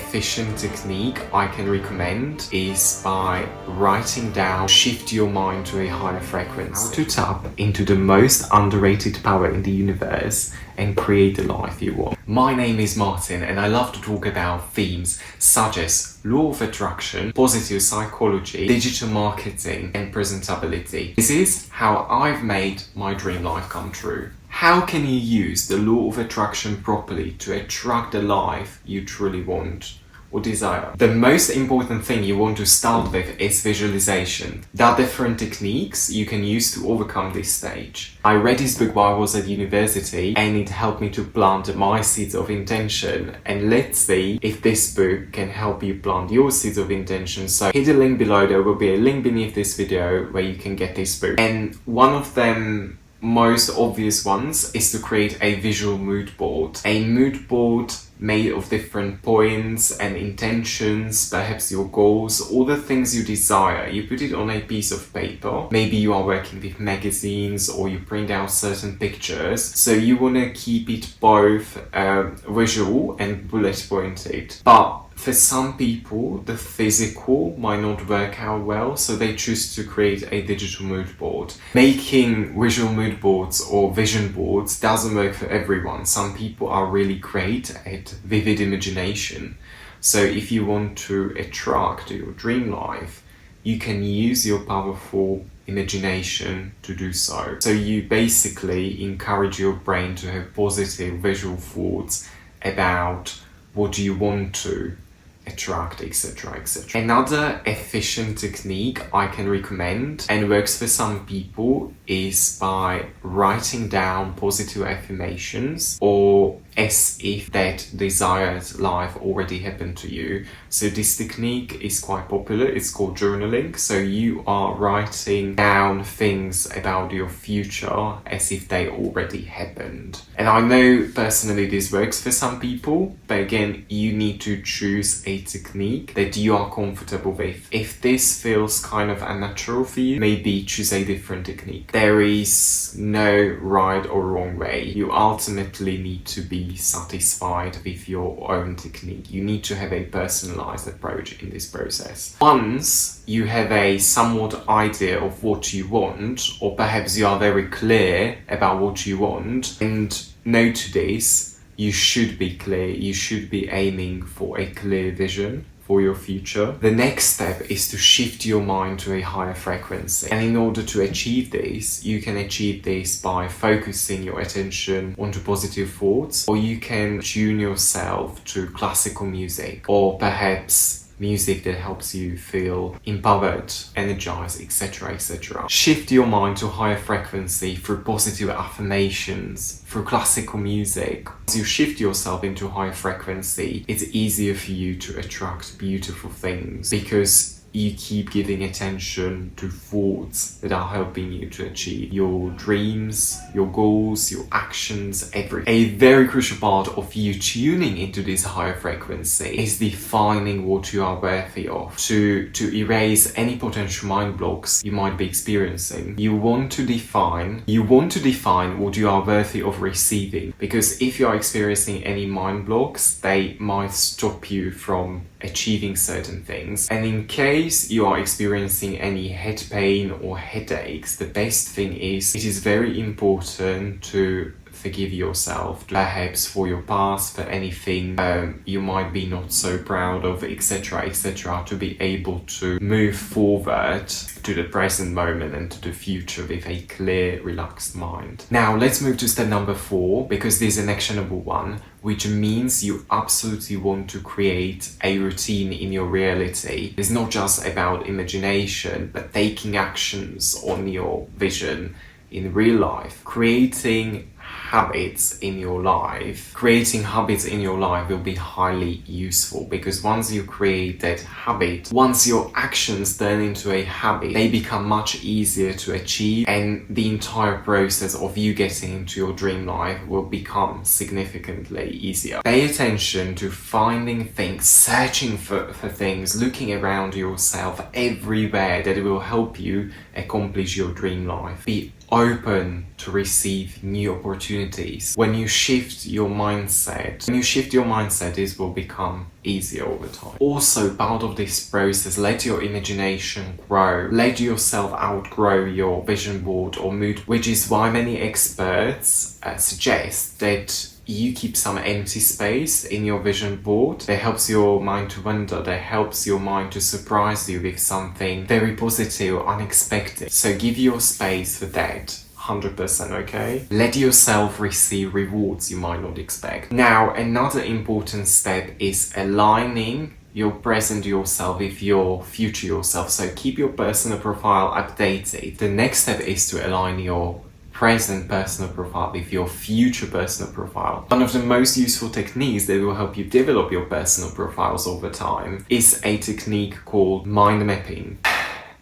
efficient technique I can recommend is by writing down, shift your mind to a higher frequency. How to tap into the most underrated power in the universe and create the life you want. My name is Martin and I love to talk about themes such as law of attraction, positive psychology, digital marketing and presentability. This is how I've made my dream life come true. How can you use the law of attraction properly to attract the life you truly want or desire? The most important thing you want to start with is visualization. There are different techniques you can use to overcome this stage. I read this book while I was at university and it helped me to plant my seeds of intention, and let's see if this book can help you plant your seeds of intention. So hit the link below, there will be a link beneath this video where you can get this book. And one of them most obvious ones is to create a visual mood board. A mood board made of different points and intentions, perhaps your goals, all the things you desire. You put it on a piece of paper. Maybe you are working with magazines or you print out certain pictures. So you want to keep it both visual and bullet pointed. But for some people, the physical might not work out well, so they choose to create a digital mood board. Making visual mood boards or vision boards doesn't work for everyone. Some people are really great at vivid imagination. So if you want to attract your dream life, you can use your powerful imagination to do so. So you basically encourage your brain to have positive visual thoughts about what you want to attract, etc, etc. Another efficient technique I can recommend and works for some people is by writing down positive affirmations or as if that desired life already happened to you. So this technique is quite popular. It's called journaling. So you are writing down things about your future as if they already happened. And I know personally this works for some people, but again, you need to choose a technique that you are comfortable with. If this feels kind of unnatural for you, maybe choose a different technique. There is no right or wrong way. You ultimately need to be satisfied with your own technique. You need to have a personalized approach in this process. Once you have a somewhat idea of what you want, or perhaps you are very clear about what you want, and note this, you should be clear, you should be aiming for a clear vision for your future. The next step is to shift your mind to a higher frequency. And in order to achieve this, you can achieve this by focusing your attention onto positive thoughts, or you can tune yourself to classical music, or perhaps music that helps you feel empowered, energized, etc, etc. Shift your mind to higher frequency through positive affirmations, through classical music. As you shift yourself into higher frequency, it's easier for you to attract beautiful things because you keep giving attention to thoughts that are helping you to achieve your dreams, your goals, your actions, everything. A very crucial part of you tuning into this higher frequency is defining what you are worthy of. To erase any potential mind blocks you might be experiencing, you want to define what you are worthy of receiving, because if you are experiencing any mind blocks, they might stop you from achieving certain things. And in case you are experiencing any head pain or headaches, the best thing is, it is very important to forgive yourself, perhaps for your past, for anything you might be not so proud of, etc, etc, to be able to move forward to the present moment and to the future with a clear, relaxed mind. Now let's move to step number 4, because this is an actionable one, which means you absolutely want to create a routine in your reality. It's not just about imagination, but taking actions on your vision in real life. Creating habits in your life will be highly useful, because once you create that habit, once your actions turn into a habit, they become much easier to achieve, and the entire process of you getting into your dream life will become significantly easier. Pay attention to finding things, searching for things, looking around yourself everywhere that will help you accomplish your dream life. Be open to receive new opportunities. When you shift your mindset, this will become easier over time. Also, part of this process, let your imagination grow. Let yourself outgrow your vision board or mood, which is why many experts suggest that you keep some empty space in your vision board. That helps your mind to wander. That helps your mind to surprise you with something very positive or unexpected. So give your space for that. 100%, okay? Let yourself receive rewards you might not expect. Now, another important step is aligning your present yourself with your future yourself. So keep your personal profile updated. The next step is to align your present personal profile with your future personal profile. One of the most useful techniques that will help you develop your personal profiles over time is a technique called mind mapping.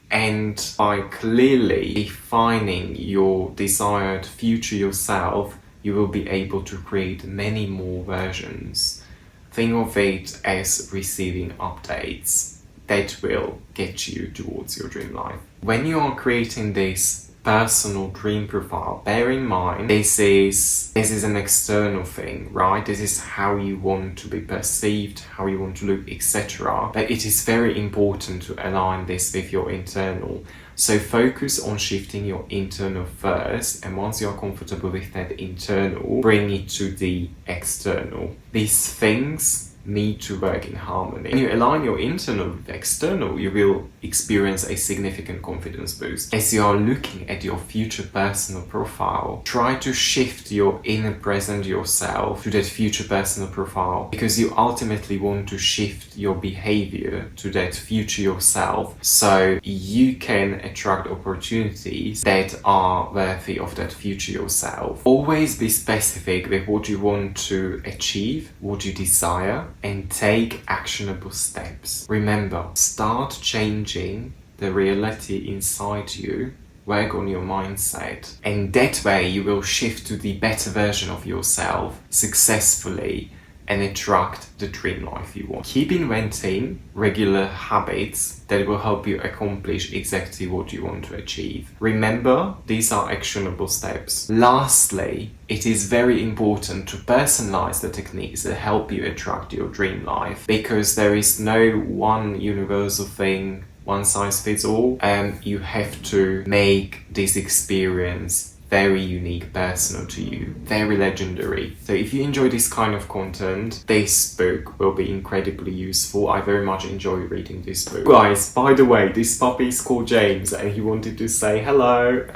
And by clearly defining your desired future yourself, you will be able to create many more versions. Think of it as receiving updates that will get you towards your dream life. When you are creating this personal dream profile, bear in mind this is an external thing, right? This is how you want to be perceived, how you want to look, etc. But it is very important to align this with your internal. So focus on shifting your internal first, and once you're comfortable with that internal, bring it to the external. These things need to work in harmony. When you align your internal with external, you will experience a significant confidence boost. As you are looking at your future personal profile, try to shift your inner present yourself to that future personal profile, because you ultimately want to shift your behavior to that future yourself so you can attract opportunities that are worthy of that future yourself. Always be specific with what you want to achieve, what you desire, and take actionable steps. Remember, start changing the reality inside you, work on your mindset, and that way you will shift to the better version of yourself successfully and attract the dream life you want. Keep inventing regular habits that will help you accomplish exactly what you want to achieve. Remember, these are actionable steps. Lastly, it is very important to personalize the techniques that help you attract your dream life, because there is no one universal thing, one size fits all, and you have to make this experience very unique, personal to you, very legendary. So if you enjoy this kind of content, this book will be incredibly useful. I very much enjoy reading this book. Guys, by the way, this puppy is called James and he wanted to say hello.